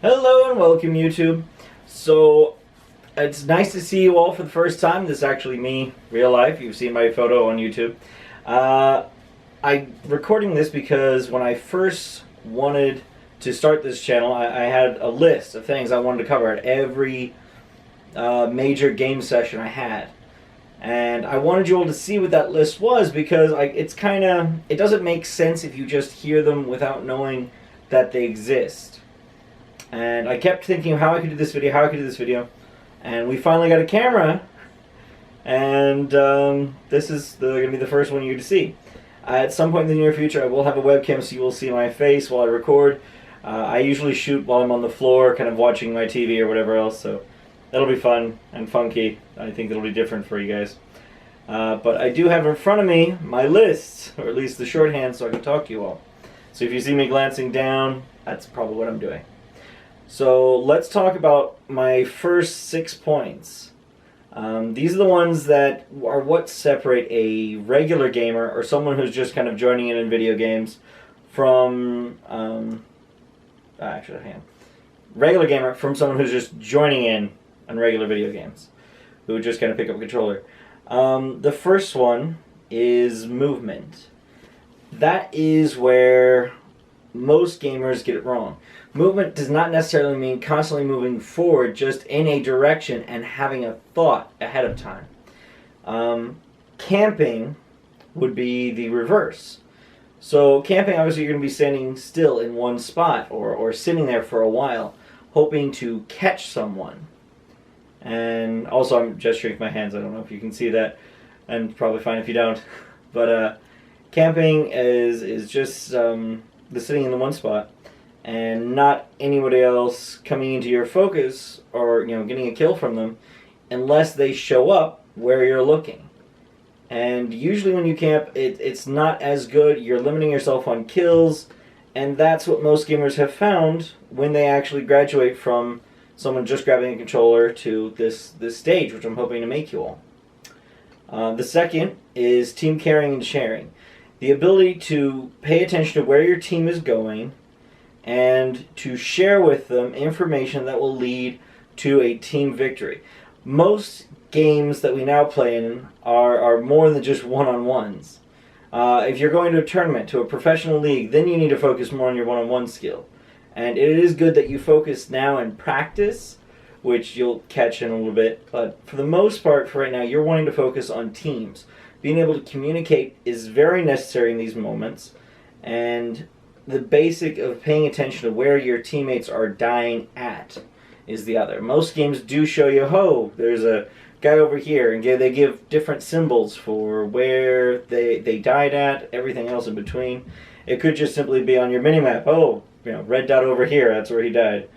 Hello and welcome, YouTube. So, it's nice to see you all for the first time. This is actually me, real life. You've seen my photo on YouTube. I'm recording this because when I first wanted to start this channel, I had a list of things I wanted to cover at every major game session I had. And I wanted you all to see what that list was because it doesn't make sense if you just hear them without knowing that they exist. And I kept thinking of how I could do this video, and we finally got a camera, and this is going to be the first one you to see. At some point in the near future, I will have a webcam so you will see my face while I record. I usually shoot while I'm on the floor, kind of watching my TV or whatever else, so that'll be fun and funky. I think it'll be different for you guys. But I do have in front of me my list, or at least the shorthand, so I can talk to you all. So if you see me glancing down, that's probably what I'm doing. So let's talk about my first 6 points. These are the ones that are what separate a regular gamer or someone who's just kind of joining in video games from regular gamer from someone who's just joining in on regular video games, who would just kind of pick up a controller. The first one is movement. That is where most gamers get it wrong. Movement does not necessarily mean constantly moving forward, just in a direction and having a thought ahead of time. Camping would be the reverse. So camping, obviously, you're going to be standing still in one spot or sitting there for a while, hoping to catch someone. And also, I'm gesturing with my hands. I don't know if you can see that, and probably fine if you don't. But camping is just the sitting in the one spot and not anybody else coming into your focus or getting a kill from them unless they show up where you're looking. And usually when you camp, it's not as good. You're limiting yourself on kills, and that's what most gamers have found when they actually graduate from someone just grabbing a controller to this stage, which I'm hoping to make you all. The second is team caring and sharing. The ability to pay attention to where your team is going and to share with them information that will lead to a team victory. Most games that we now play in are more than just one-on-ones. If you're going to a tournament, to a professional league, then you need to focus more on your one-on-one skill. And it is good that you focus now in practice, which you'll catch in a little bit, but for the most part, for right now, you're wanting to focus on teams. Being able to communicate is very necessary in these moments, and the basic of paying attention to where your teammates are dying at is the other. Most games do show you, oh, there's a guy over here, and they give different symbols for where they died at, everything else in between. It could just simply be on your minimap, oh, red dot over here, that's where he died.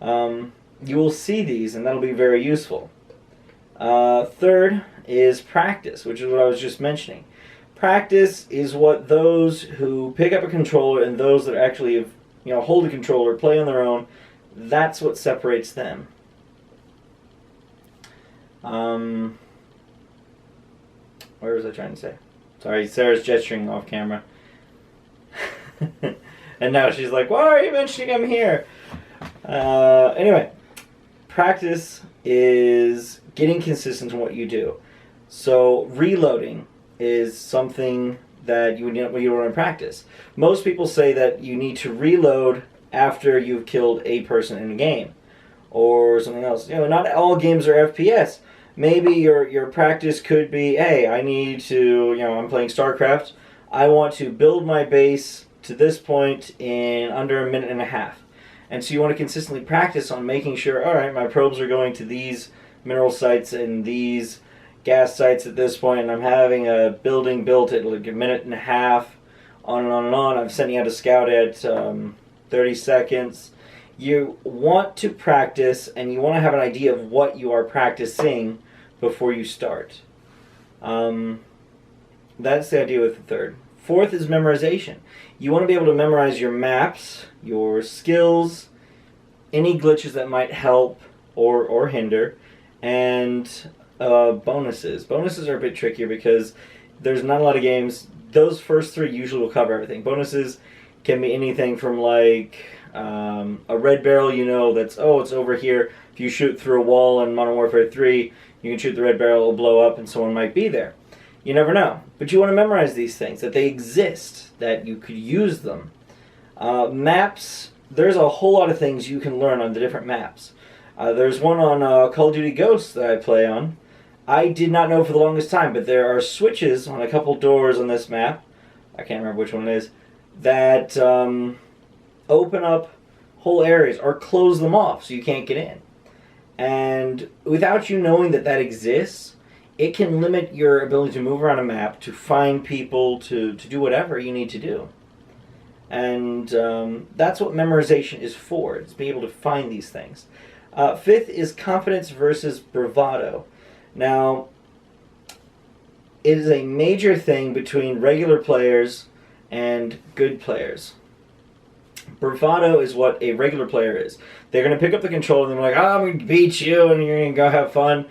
You will see these, and that'll be very useful. Third is practice, which is what I was just mentioning. Practice is what those who pick up a controller and those that actually hold a controller, play on their own, that's what separates them. Where was I trying to say? Sorry, Sarah's gesturing off camera. And now she's like, why are you mentioning I'm here? Anyway, practice is getting consistent in what you do. So reloading is something that you want to practice. Most people say that you need to reload after you've killed a person in a game or something else. Not all games are FPS. Maybe your practice could be, hey, I need to, I'm playing StarCraft. I want to build my base to this point in under a minute and a half. And so you want to consistently practice on making sure, all right, my probes are going to these mineral sites and these gas sites at this point, and I'm having a building built at like a minute and a half, on and on and on. I'm sending out a scout at 30 seconds. You want to practice, and you want to have an idea of what you are practicing before you start. That's the idea with the third. Fourth is memorization. You want to be able to memorize your maps, your skills, any glitches that might help or hinder, and bonuses. Bonuses are a bit trickier because there's not a lot of games. Those first three usually will cover everything. Bonuses can be anything from like A red barrel, you know, that's, oh, it's over here. If you shoot through a wall in Modern Warfare 3, you can shoot the red barrel, it'll blow up, and someone might be there. You never know. But you want to memorize these things, that they exist, that you could use them. Maps, there's a whole lot of things you can learn on the different maps. There's one on Call of Duty Ghosts that I play on. I did not know for the longest time, but there are switches on a couple doors on this map, I can't remember which one it is, that open up whole areas or close them off so you can't get in. And without you knowing that that exists, it can limit your ability to move around a map, to find people, to do whatever you need to do. And that's what memorization is for. It's being able to find these things. Fifth is confidence versus bravado. Now, it is a major thing between regular players and good players. Bravado is what a regular player is. They're going to pick up the controller and they're like, oh, I'm going to beat you and you're going to go have fun.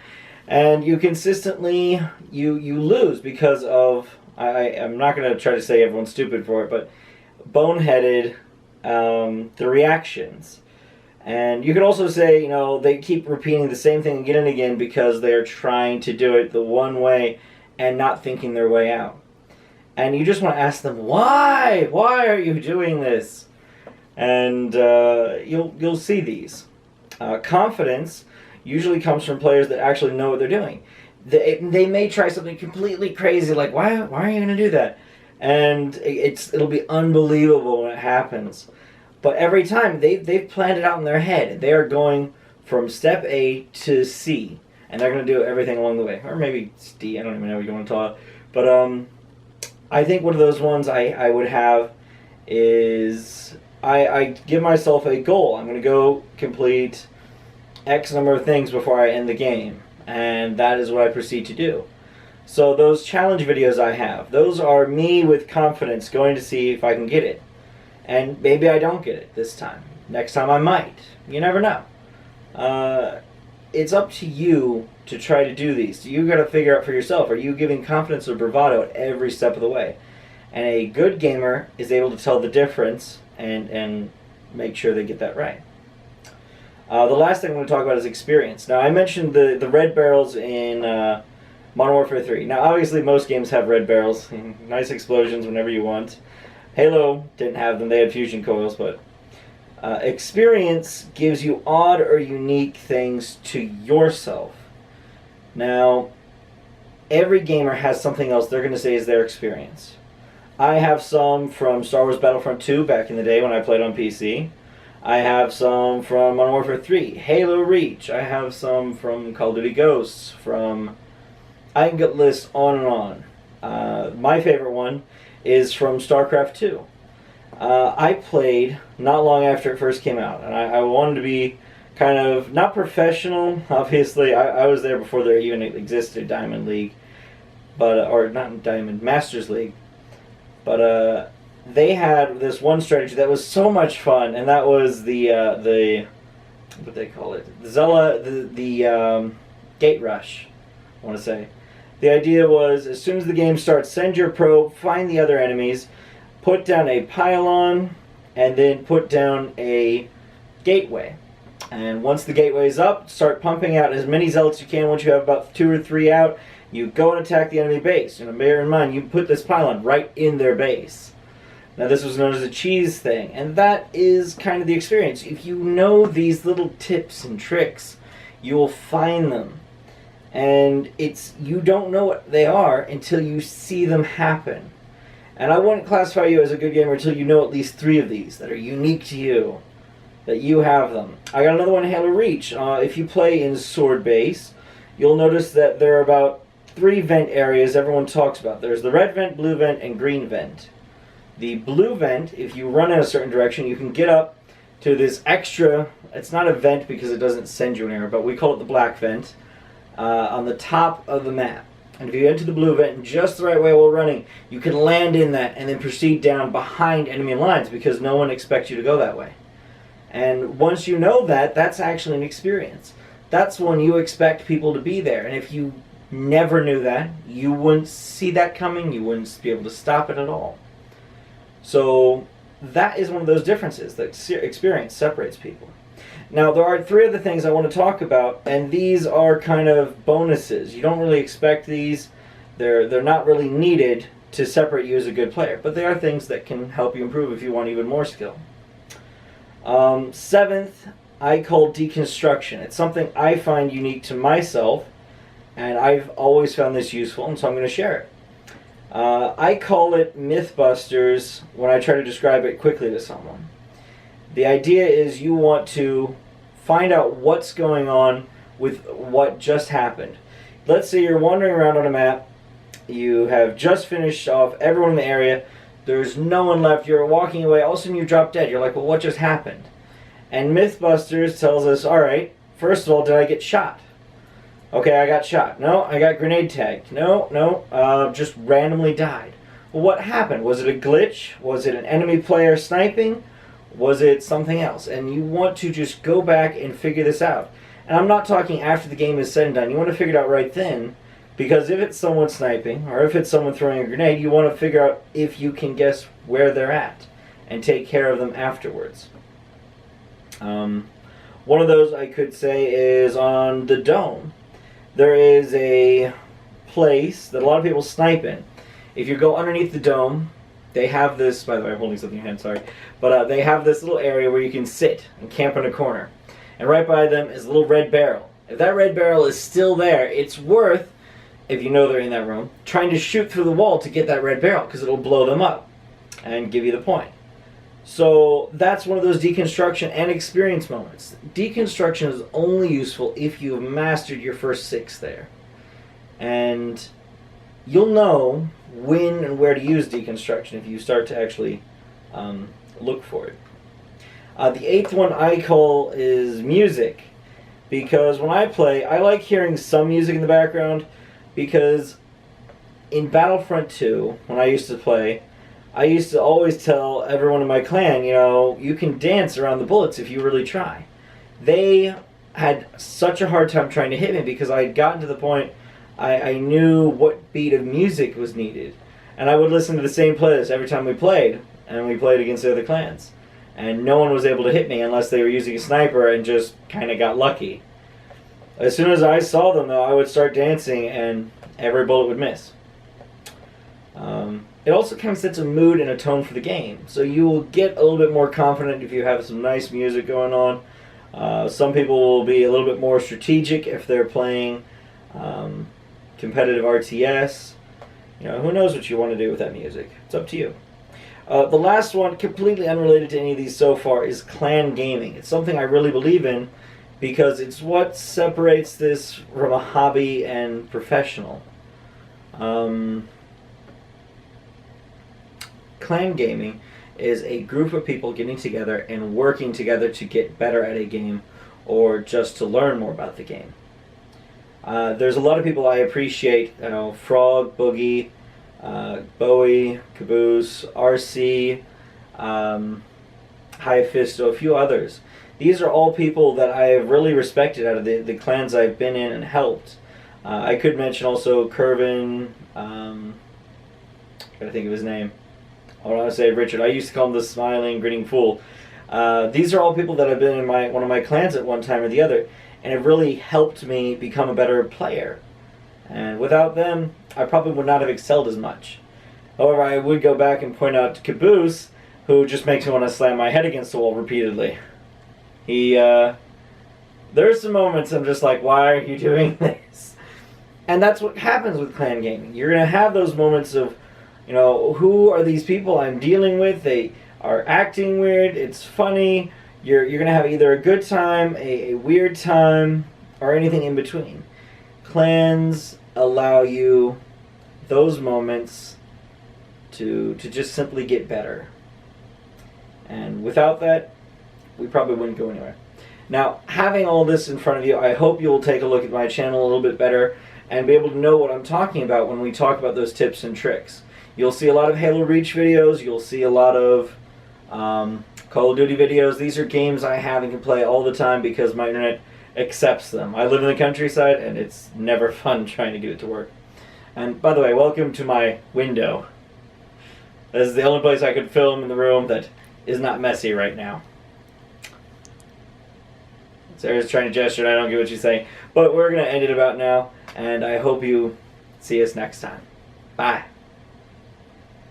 And you consistently, you lose because of, I'm not going to try to say everyone's stupid for it, but boneheaded the reactions. And you could also say, you know, they keep repeating the same thing again and again because they're trying to do it the one way and not thinking their way out. And you just want to ask them, why? Why are you doing this? And you'll see these. Confidence usually comes from players that actually know what they're doing. They may try something completely crazy, like, why are you going to do that? And it'll be unbelievable when it happens. But every time, they've planned it out in their head. They are going from step A to C. And they're going to do everything along the way. Or maybe it's D, I don't even know what you want to talk. But I think one of those ones I would have is I give myself a goal. I'm going to go complete X number of things before I end the game. And that is what I proceed to do. So those challenge videos I have, those are me with confidence going to see if I can get it. And maybe I don't get it this time. Next time I might. You never know. It's up to you to try to do these. You got to figure out for yourself, are you giving confidence or bravado at every step of the way? And a good gamer is able to tell the difference and make sure they get that right. The last thing I'm going to talk about is experience. Now, I mentioned the red barrels in Modern Warfare 3. Now, obviously, most games have red barrels. Nice explosions whenever you want. Halo didn't have them. They had fusion coils, but experience gives you odd or unique things to yourself. Now, every gamer has something else they're going to say is their experience. I have some from Star Wars Battlefront 2 back in the day when I played on PC. I have some from Modern Warfare 3, Halo Reach. I have some from Call of Duty Ghosts, from... I can get lists on and on. My favorite one is from StarCraft 2. I played not long after it first came out, and I wanted to be kind of, not professional, obviously. I was there before there even existed Diamond League, but or not Diamond, Masters League. But they had this one strategy that was so much fun, and that was the what they call it, the gate rush, I want to say. The idea was, as soon as the game starts, send your probe, find the other enemies, put down a pylon, and then put down a gateway. And once the gateway is up, start pumping out as many zealots as you can. Once you have about 2 or 3 out, you go and attack the enemy base. And bear in mind, you put this pylon right in their base. Now, this was known as a cheese thing, and that is kind of the experience. If you know these little tips and tricks, you will find them. And you don't know what they are until you see them happen. And I wouldn't classify you as a good gamer until you know at least 3 of these that are unique to you, that you have them. I got another one, Halo Reach. If you play in Sword Base, you'll notice that there are about 3 vent areas everyone talks about. There's the red vent, blue vent, and green vent. The blue vent, if you run in a certain direction, you can get up to this extra, it's not a vent because it doesn't send you anywhere, but we call it the black vent, on the top of the map. And if you enter the blue vent in just the right way while running, you can land in that and then proceed down behind enemy lines because no one expects you to go that way. And once you know that, that's actually an experience. That's when you expect people to be there. And if you never knew that, you wouldn't see that coming, you wouldn't be able to stop it at all. So that is one of those differences that experience separates people. Now, there are 3 other things I want to talk about, and these are kind of bonuses. You don't really expect these. They're not really needed to separate you as a good player, but they are things that can help you improve if you want even more skill. 7th, I call deconstruction. It's something I find unique to myself, and I've always found this useful, and so I'm going to share it. I call it Mythbusters when I try to describe it quickly to someone. The idea is you want to find out what's going on with what just happened. Let's say you're wandering around on a map, you have just finished off everyone in the area, there's no one left, you're walking away, all of a sudden you drop dead. You're like, well, what just happened? And Mythbusters tells us, alright, first of all, did I get shot? Okay, I got shot. No, I got grenade tagged. No, just randomly died. Well, what happened? Was it a glitch? Was it an enemy player sniping? Was it something else? And you want to just go back and figure this out. And I'm not talking after the game is said and done. You want to figure it out right then, because if it's someone sniping, or if it's someone throwing a grenade, you want to figure out if you can guess where they're at, and take care of them afterwards. One of those I could say is on the dome. There is a place that a lot of people snipe in. If you go underneath the dome, they have this, by the way, I'm holding something in your hand, sorry, but they have this little area where you can sit and camp in a corner. And right by them is a little red barrel. If that red barrel is still there, it's worth, if you know they're in that room, trying to shoot through the wall to get that red barrel, because it'll blow them up and give you the point. So that's one of those deconstruction and experience moments. Deconstruction is only useful if you've mastered your first 6 there. And you'll know when and where to use deconstruction if you start to actually look for it. The 8th one I call is music. Because when I play, I like hearing some music in the background, because in Battlefront 2, when I used to play, I used to always tell everyone in my clan, you know, you can dance around the bullets if you really try. They had such a hard time trying to hit me because I had gotten to the point I knew what beat of music was needed. And I would listen to the same playlist every time we played, and we played against the other clans. And no one was able to hit me unless they were using a sniper and just kind of got lucky. As soon as I saw them, though, I would start dancing and every bullet would miss. It also kind of sets a mood and a tone for the game. So you will get a little bit more confident if you have some nice music going on. Some people will be a little bit more strategic if they're playing competitive RTS. You know, who knows what you want to do with that music. It's up to you. The last one, completely unrelated to any of these so far, is clan gaming. It's something I really believe in because it's what separates this from a hobby and professional. Clan gaming is a group of people getting together and working together to get better at a game or just to learn more about the game. There's a lot of people I appreciate, you know, Frog, Boogie, Bowie, Caboose, RC, Haifisto, a few others. These are all people that I have really respected out of the clans I've been in and helped. I could mention also Curvin, gotta think of his name. I want to say Richard. I used to call him the smiling, grinning fool. These are all people that have been in one of my clans at one time or the other, and have really helped me become a better player. And without them, I probably would not have excelled as much. However, I would go back and point out Caboose, who just makes me want to slam my head against the wall repeatedly. There's some moments I'm just like, why are you doing this? And that's what happens with clan gaming. You're going to have those moments of, you know, who are these people I'm dealing with? They are acting weird, it's funny. You're going to have either a good time, a weird time, or anything in between. Clans allow you those moments to just simply get better. And without that, we probably wouldn't go anywhere. Now, having all this in front of you, I hope you'll take a look at my channel a little bit better and be able to know what I'm talking about when we talk about those tips and tricks. You'll see a lot of Halo Reach videos, you'll see a lot of Call of Duty videos. These are games I have and can play all the time because my internet accepts them. I live in the countryside and it's never fun trying to get it to work. And by the way, welcome to my window. This is the only place I could film in the room that is not messy right now. Sarah's trying to gesture and I don't get what she's saying. But we're going to end it about now, and I hope you see us next time. Bye.